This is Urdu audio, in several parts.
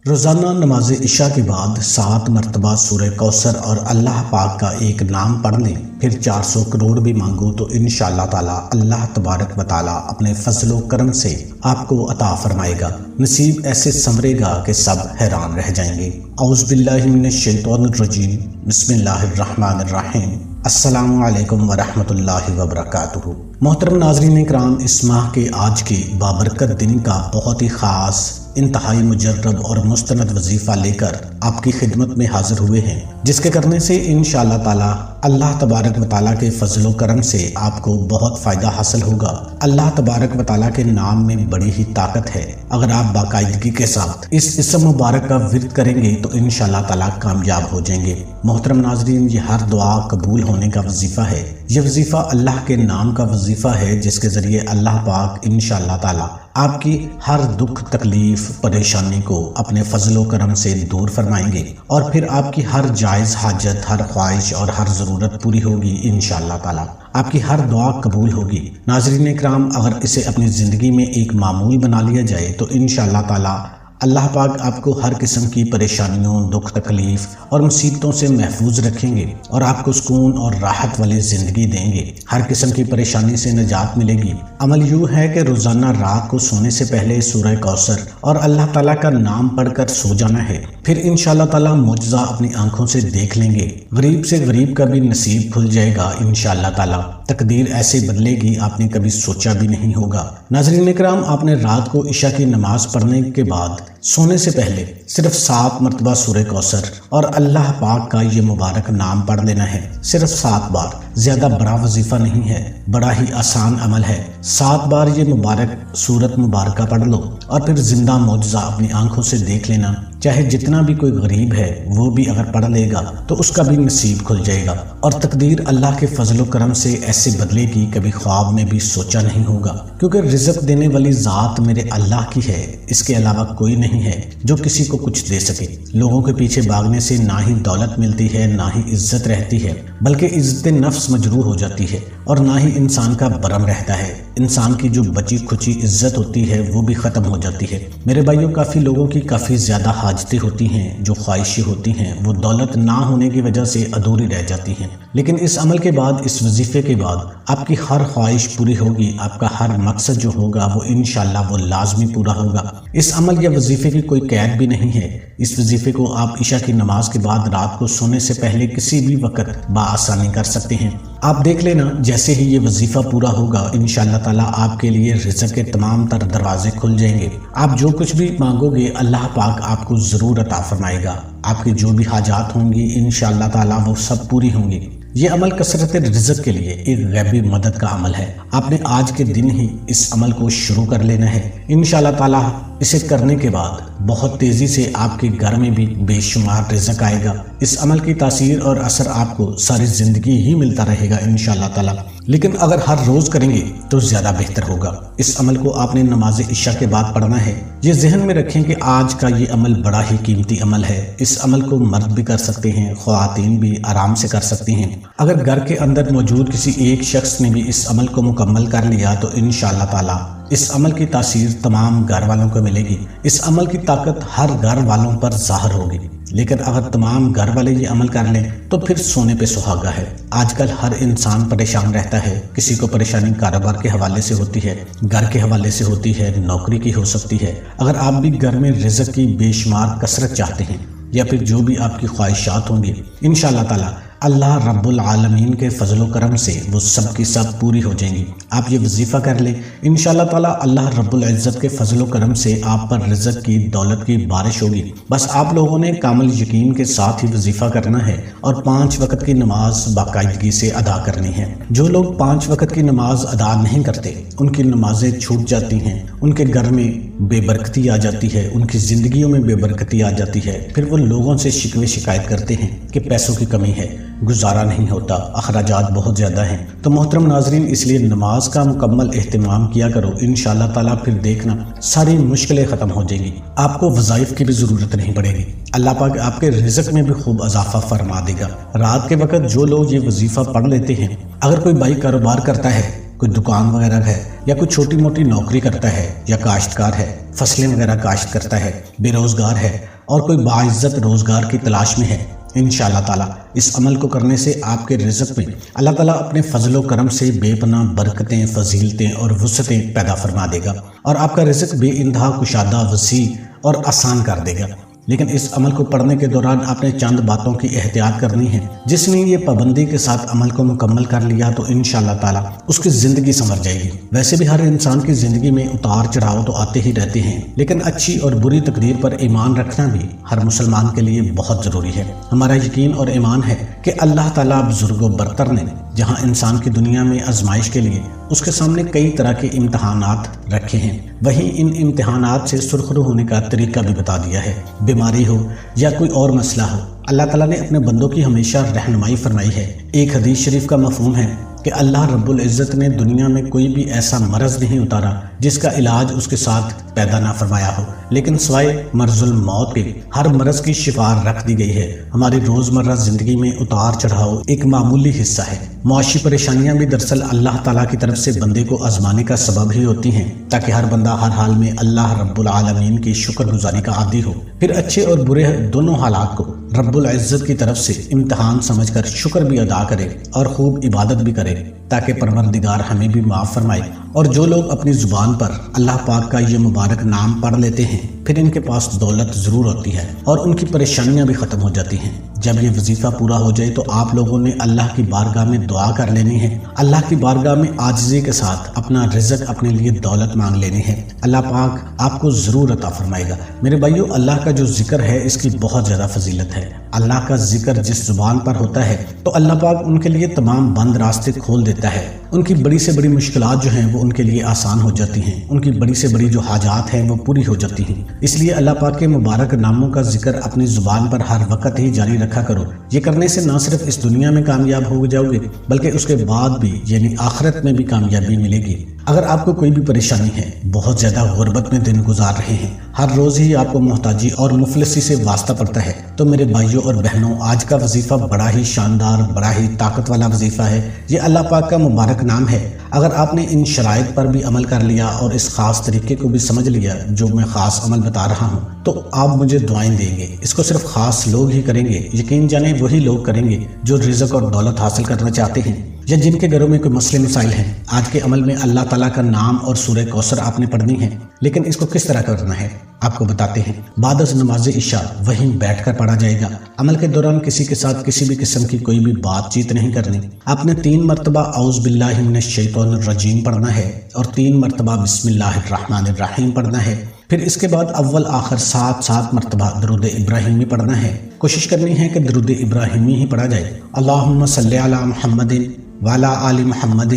روزانہ نماز عشاء کے بعد 7 مرتبہ سورہ کوثر اور اللہ پاک کا ایک نام پڑھ لیں، پھر 400 کروڑ بھی مانگو تو انشاءاللہ تعالی اللہ تبارک و تعالی اپنے فضل و کرم سے آپ کو عطا فرمائے گا۔ نصیب ایسے سنورے گا کہ سب حیران رہ جائیں گے۔ اعوذ باللہ من الشیطان الرجیم، بسم اللہ الرحمن الرحیم۔ السلام علیکم ورحمۃ اللہ وبرکاتہ۔ محترم ناظرین اکرام، اس ماہ کے آج کے بابرکت دن کا بہت ہی خاص، انتہائی مجرب اور مستند وظیفہ لے کر آپ کی خدمت میں حاضر ہوئے ہیں، جس کے کرنے سے انشاءاللہ تعالی اللہ تبارک و تعالیٰ کے فضل و کرم سے آپ کو بہت فائدہ حاصل ہوگا۔ اللہ تبارک و تعالیٰ کے نام میں بڑی ہی طاقت ہے۔ اگر آپ باقاعدگی کے ساتھ اس اسم مبارک کا ورد کریں گے تو انشاءاللہ تعالیٰ کامیاب ہو جائیں گے۔ محترم ناظرین، یہ ہر دعا قبول ہونے کا وظیفہ ہے۔ یہ وظیفہ اللہ کے نام کا وظیفہ ہے، جس کے ذریعے اللہ پاک انشاءاللہ تعالیٰ آپ کی ہر دکھ، تکلیف، پریشانی کو اپنے فضل و کرم سے دور فرمائیں گے، اور پھر آپ کی ہر جائز حاجت، ہر خواہش اور ہر ضرورت پوری ہوگی انشاءاللہ تعالی۔ آپ کی ہر دعا قبول ہوگی۔ ناظرین اکرام، اگر اسے اپنی زندگی میں ایک معمول بنا لیا جائے تو انشاءاللہ تعالی اللہ پاک آپ کو ہر قسم کی پریشانیوں، دکھ، تکلیف اور مصیبتوں سے محفوظ رکھیں گے، اور آپ کو سکون اور راحت والی زندگی دیں گے۔ ہر قسم کی پریشانی سے نجات ملے گی۔ عمل یوں ہے کہ روزانہ رات کو سونے سے پہلے سورہ کوثر اور اللہ تعالیٰ کا نام پڑھ کر سو جانا ہے، پھر انشاءاللہ تعالیٰ معجزہ اپنی آنکھوں سے دیکھ لیں گے۔ غریب سے غریب کا بھی نصیب کھل جائے گا انشاءاللہ تعالیٰ۔ تقدیر ایسے بدلے گی آپ نے کبھی سوچا بھی نہیں ہوگا۔ ناظرین اکرام، آپ نے رات کو عشاء کی نماز پڑھنے کے بعد سونے سے پہلے صرف 7 مرتبہ سورہ کوثر اور اللہ پاک کا یہ مبارک نام پڑھ لینا ہے، صرف 7 بار۔ زیادہ بڑا وظیفہ نہیں ہے، بڑا ہی آسان عمل ہے۔ 7 بار یہ مبارک سورت مبارکہ پڑھ لو، اور پھر زندہ معجزہ اپنی آنکھوں سے دیکھ لینا۔ چاہے جتنا بھی کوئی غریب ہے وہ بھی اگر پڑھ لے گا تو اس کا بھی نصیب کھل جائے گا، اور تقدیر اللہ کے فضل و کرم سے ایسے بدلے گی کبھی خواب میں بھی سوچا نہیں ہوگا، کیونکہ رزق دینے والی ذات میرے اللہ کی ہے، اس کے علاوہ کوئی نہیں ہے جو کسی کو کچھ دے سکے۔ لوگوں کے پیچھے بھاگنے سے نہ ہی دولت ملتی ہے، نہ ہی عزت رہتی ہے، بلکہ عزت نفس مجروح ہو جاتی ہے، اور نہ ہی انسان کا برم رہتا ہے۔ انسان کی جو بچی کھچی عزت ہوتی ہے وہ بھی ختم ہو جاتی ہے۔ میرے بھائیوں، کافی لوگوں کی کافی زیادہ حاجتیں ہوتی ہیں، جو خواہشیں ہوتی ہیں، وہ دولت نہ ہونے کی وجہ سے ادھوری رہ جاتی ہیں، لیکن اس عمل کے بعد، اس وظیفے کے بعد آپ کی ہر خواہش پوری ہوگی، آپ کا ہر مقصد جو ہوگا وہ انشاءاللہ وہ لازمی پورا ہوگا۔ اس عمل یا وظیفے کی کوئی قید بھی نہیں ہے۔ اس وظیفے کو آپ عشاء کی نماز کے بعد رات کو سونے سے پہلے کسی بھی وقت بآسانی کر سکتے ہیں۔ آپ دیکھ لینا، جیسے ہی یہ وظیفہ پورا ہوگا انشاءاللہ تعالیٰ آپ کے لیے رزق کے تمام تر دروازے کھل جائیں گے۔ آپ جو کچھ بھی مانگو گے اللہ پاک آپ کو ضرور عطا فرمائے گا۔ آپ کی جو بھی حاجات ہوں گی انشاءاللہ تعالیٰ وہ سب پوری ہوں گی۔ یہ عمل کثرت رزق کے لیے ایک غیبی مدد کا عمل ہے۔ آپ نے آج کے دن ہی اس عمل کو شروع کر لینا ہے۔ انشاءاللہ تعالیٰ اسے کرنے کے بعد بہت تیزی سے آپ کے گھر میں بھی بے شمار رزق آئے گا۔ اس عمل کی تاثیر اور اثر آپ کو ساری زندگی ہی ملتا رہے گا انشاءاللہ تعالیٰ، لیکن اگر ہر روز کریں گے تو زیادہ بہتر ہوگا۔ اس عمل کو آپ نے نماز عشاء کے بعد پڑھنا ہے۔ یہ ذہن میں رکھیں کہ آج کا یہ عمل بڑا ہی قیمتی عمل ہے۔ اس عمل کو مرد بھی کر سکتے ہیں، خواتین بھی آرام سے کر سکتی ہیں۔ اگر گھر کے اندر موجود کسی ایک شخص نے بھی اس عمل کو مکمل کر لیا تو انشاءاللہ تعالیٰ اس عمل کی تاثیر تمام گھر والوں کو ملے گی۔ اس عمل کی طاقت ہر گھر والوں پر ظاہر ہوگی، لیکن اگر تمام گھر والے یہ عمل کر لیں تو پھر سونے پہ سہاگا ہے۔ آج کل ہر انسان پریشان رہتا ہے، کسی کو پریشانی کاروبار کے حوالے سے ہوتی ہے، گھر کے حوالے سے ہوتی ہے، نوکری کی ہو سکتی ہے۔ اگر آپ بھی گھر میں رزق کی بے شمار کثرت چاہتے ہیں، یا پھر جو بھی آپ کی خواہشات ہوں گی انشاءاللہ تعالیٰ اللہ رب العالمین کے فضل و کرم سے وہ سب کی سب پوری ہو جائیں گی۔ آپ یہ وظیفہ کر لیں، انشاءاللہ تعالیٰ اللہ رب العزت کے فضل و کرم سے آپ پر رزق کی، دولت کی بارش ہوگی۔ بس آپ لوگوں نے کامل یقین کے ساتھ ہی وظیفہ کرنا ہے، اور 5 وقت کی نماز باقاعدگی سے ادا کرنی ہے۔ جو لوگ 5 وقت کی نماز ادا نہیں کرتے، ان کی نمازیں چھوٹ جاتی ہیں، ان کے گھر میں بے برکتی آ جاتی ہے، ان کی زندگیوں میں بے برکتی آ جاتی ہے، پھر وہ لوگوں سے شکوے شکایت کرتے ہیں کہ پیسوں کی کمی ہے، گزارا نہیں ہوتا، اخراجات بہت زیادہ ہیں۔ تو محترم ناظرین، اس لیے نماز کا مکمل اہتمام کیا کرو، انشاءاللہ تعالیٰ پھر دیکھنا ساری مشکلیں ختم ہو جائیں گی، آپ کو وظائف کی بھی ضرورت نہیں پڑے گی۔ اللہ پاک آپ کے رزق میں بھی خوب اضافہ فرما دے گا۔ رات کے وقت جو لوگ یہ وظیفہ پڑھ لیتے ہیں، اگر کوئی بھائی کاروبار کرتا ہے، کوئی دکان وغیرہ ہے یا کوئی چھوٹی موٹی نوکری کرتا ہے یا کاشتکار ہے، فصلیں وغیرہ کاشت کرتا ہے، بے روزگار ہے اور کوئی باعزت روزگار کی تلاش میں ہے، انشاءاللہ تعالیٰ اس عمل کو کرنے سے آپ کے رزق میں اللہ تعالیٰ اپنے فضل و کرم سے بے پناہ برکتیں، فضیلتیں اور وسعتیں پیدا فرما دے گا اور آپ کا رزق بے انتہا کشادہ، وسیع اور آسان کر دے گا۔ لیکن اس عمل کو پڑھنے کے دوران آپ نے چند باتوں کی احتیاط کرنی ہے۔ جس نے یہ پابندی کے ساتھ عمل کو مکمل کر لیا تو انشاءاللہ تعالیٰ اس کی زندگی سنور جائے گی۔ ویسے بھی ہر انسان کی زندگی میں اتار چڑھاؤ تو آتے ہی رہتے ہیں، لیکن اچھی اور بری تقدیر پر ایمان رکھنا بھی ہر مسلمان کے لیے بہت ضروری ہے۔ ہمارا یقین اور ایمان ہے کہ اللہ تعالیٰ بزرگ و برتر نے جہاں انسان کی دنیا میں آزمائش کے لیے اس کے سامنے کئی طرح کے امتحانات رکھے ہیں، وہیں ان امتحانات سے سرخرو ہونے کا طریقہ بھی بتا دیا ہے۔ بیماری ہو یا کوئی اور مسئلہ ہو، اللہ تعالیٰ نے اپنے بندوں کی ہمیشہ رہنمائی فرمائی ہے۔ ایک حدیث شریف کا مفہوم ہے کہ اللہ رب العزت نے دنیا میں کوئی بھی ایسا مرض نہیں اتارا جس کا علاج اس کے ساتھ پیدا نہ فرمایا ہو، لیکن سوائے مرض الموت کے ہر مرض کی شفا رکھ دی گئی ہے۔ ہماری روزمرہ زندگی میں اتار چڑھاؤ ایک معمولی حصہ ہے۔ معاشی پریشانیاں بھی دراصل اللہ تعالیٰ کی طرف سے بندے کو آزمانے کا سبب ہی ہوتی ہیں، تاکہ ہر بندہ ہر حال میں اللہ رب العالمین کی شکر گزاری کا عادی ہو، پھر اچھے اور برے دونوں حالات کو رب العزت کی طرف سے امتحان سمجھ کر شکر بھی ادا کرے اور خوب عبادت بھی کرے، تاکہ پروردگار ہمیں بھی معاف فرمائے۔ اور جو لوگ اپنی زبان پر اللہ پاک کا یہ مبارک نام پڑھ لیتے ہیں، پھر ان کے پاس دولت ضرور ہوتی ہے اور ان کی پریشانیاں بھی ختم ہو جاتی ہیں۔ جب یہ وظیفہ پورا ہو جائے تو آپ لوگوں نے اللہ کی بارگاہ میں دعا کر لینی ہے، اللہ کی بارگاہ میں عاجزی کے ساتھ اپنا رزق، اپنے لیے دولت مانگ لینی ہے۔ اللہ پاک آپ کو ضرور عطا فرمائے گا۔ میرے بھائیو، اللہ کا جو ذکر ہے اس کی بہت زیادہ فضیلت ہے۔ اللہ کا ذکر جس زبان پر ہوتا ہے تو اللہ پاک ان کے لیے تمام بند راستے کھول دیتا ہے، ان کی بڑی سے بڑی مشکلات جو ہیں وہ ان کے لیے آسان ہو جاتی ہیں، ان کی بڑی سے بڑی جو حاجات ہیں وہ پوری ہو جاتی ہیں۔ اس لیے اللہ پاک کے مبارک ناموں کا ذکر اپنی زبان پر ہر وقت ہی جاری رکھا کرو۔ یہ کرنے سے نہ صرف اس دنیا میں کامیاب ہو جاؤ گے بلکہ اس کے بعد بھی یعنی آخرت میں بھی کامیابی ملے گی۔ اگر آپ کو کوئی بھی پریشانی ہے، بہت زیادہ غربت میں دن گزار رہے ہیں، ہر روز ہی آپ کو محتاجی اور مفلسی سے واسطہ پڑتا ہے، تو میرے بھائیوں اور بہنوں، آج کا وظیفہ بڑا ہی شاندار، بڑا ہی طاقت والا وظیفہ ہے۔ یہ اللہ پاک کا مبارک نام ہے۔ اگر آپ نے ان شرائط پر بھی عمل کر لیا اور اس خاص طریقے کو بھی سمجھ لیا جو میں خاص عمل بتا رہا ہوں، تو آپ مجھے دعائیں دیں گے۔ اس کو صرف خاص لوگ ہی کریں گے، یقین جانیں وہی لوگ کریں گے جو رزق اور دولت حاصل کرنا چاہتے ہیں یا جن کے گھروں میں کوئی مسئلے مسائل ہیں۔ آج کے عمل میں اللہ تعالیٰ کا نام اور سورہ کوثر آپ نے پڑھنی ہے، لیکن اس کو کس طرح کرنا ہے آپ کو بتاتے ہیں۔ بعد از نماز عشاء وہیں بیٹھ کر پڑھا جائے گا۔ عمل کے دوران کسی کے ساتھ کسی بھی قسم کی کوئی بھی بات چیت نہیں کرنی۔ آپ نے 3 مرتبہ اعوذ باللہ من الشیطان الرجیم پڑھنا ہے اور 3 مرتبہ بسم اللہ الرحمن الرحیم پڑھنا ہے۔ پھر اس کے بعد اول آخر 7 مرتبہ درود ابراہیمی پڑھنا ہے۔ کوشش کرنی ہے کہ درود ابراہیمی ہی پڑھا جائے۔ اللہم صلی علی محمد وعلی آل محمد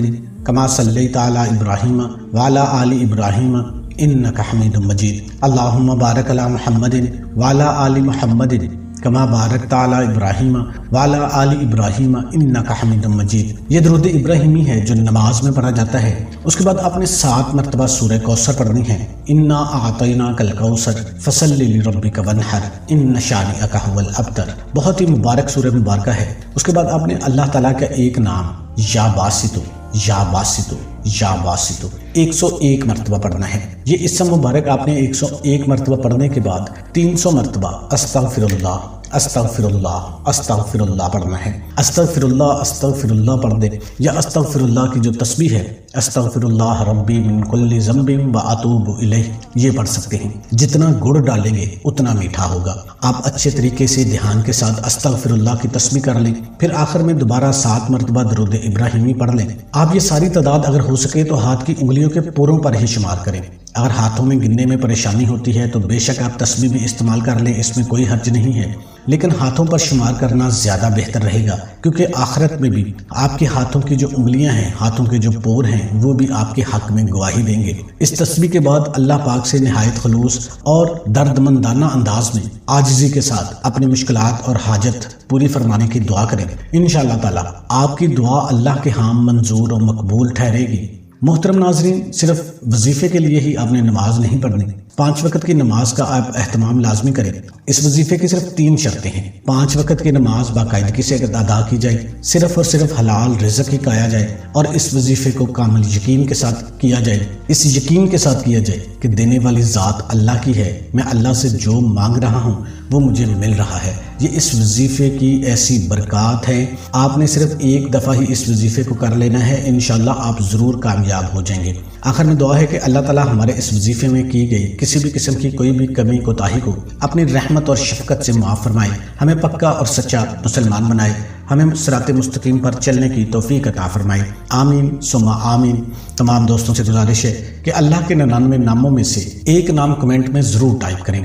کما صلیت علی ابراہیم وعلی آل ابراہیم انک حمید مجید۔ اللہم بارک علی محمد وعلی آل محمد کما بارکت علی ابراہیم وعلی آل ابراہیم انک حمید مجید۔ یہ درود ابراہیمی ہے جو نماز میں پڑھا جاتا ہے۔ اس کے بعد آپ نے 7 مرتبہ سورہ کوثر پڑھنی ہے۔ انا اعطیناک الکوثر فصلی لربک وانحر ان شانئک هو الابتر۔ بہت ہی مبارک سورہ مبارکہ ہے۔ اس کے بعد آپ نے اللہ تعالیٰ کا ایک نام یا باسطو یا باسطو یا باسطو 101 مرتبہ پڑھنا ہے۔ یہ اسم مبارک آپ نے 101 مرتبہ پڑھنے کے بعد 300 مرتبہ استغفر اللہ استغفر اللہ استغفر اللہ پڑھنا ہے۔ استغفر اللہ پڑھ دے یا استغفر اللہ کی جو تسبیح ہے، استغفر اللہ ربی من کل ذنب واتوب الیہ، یہ پڑھ سکتے ہیں۔ جتنا گڑ ڈالیں گے اتنا میٹھا ہوگا۔ آپ اچھے طریقے سے دھیان کے ساتھ استغفر اللہ کی تسبیح کر لیں، پھر آخر میں دوبارہ 7 مرتبہ درود ابراہیمی پڑھ لیں۔ آپ یہ ساری تعداد اگر ہو سکے تو ہاتھ کی انگلیوں کے پوروں پر ہی شمار کریں۔ اگر ہاتھوں میں گننے میں پریشانی ہوتی ہے تو بے شک آپ تسبیح بھی استعمال کر لیں، اس میں کوئی حرج نہیں ہے، لیکن ہاتھوں پر شمار کرنا زیادہ بہتر رہے گا، کیونکہ آخرت میں بھی آپ کے ہاتھوں کی جو انگلیاں ہیں، ہاتھوں کے جو پور ہیں، وہ بھی آپ کے حق میں گواہی دیں گے۔ اس تسبیح کے بعد اللہ پاک سے نہایت خلوص اور درد مندانہ انداز میں عاجزی کے ساتھ اپنی مشکلات اور حاجت پوری فرمانے کی دعا کریں۔ انشاءاللہ تعالی آپ کی دعا اللہ کے ہاں منظور اور مقبول ٹھہرے گی۔ محترم ناظرین، صرف وظیفے کے لیے ہی آپ نے نماز نہیں پڑھنی، 5 وقت کی نماز کا آپ اہتمام لازمی کریں اس وظیفے کی صرف 3 شرطیں ہیں۔ 5 وقت کی نماز باقاعدگی سے ادا کی جائے، صرف اور صرف حلال رزق ہی کھایا جائے، اور اس وظیفے کو کامل یقین کے ساتھ کیا جائے۔ اس یقین کے ساتھ کیا جائے کہ دینے والی ذات اللہ کی ہے، میں اللہ سے جو مانگ رہا ہوں وہ مجھے مل رہا ہے۔ یہ اس وظیفے کی ایسی برکات ہے، آپ نے صرف ایک دفعہ ہی اس وظیفے کو کر لینا ہے، انشاءاللہ آپ ضرور کامیاب ہو جائیں گے۔ آخر میں دعا ہے کہ اللہ تعالی ہمارے اس وظیفے میں کی گئی کسی بھی قسم کی کوئی بھی کمی کوتاہی کو اپنی رحمت اور شفقت سے معاف فرمائے، ہمیں پکا اور سچا مسلمان بنائے، ہمیں صراط مستقیم پر چلنے کی توفیق عطا فرمائے، آمین ثم آمین۔ تمام دوستوں سے گزارش ہے کہ اللہ کے 99 ناموں میں سے ایک نام کمنٹ میں ضرور ٹائپ کریں۔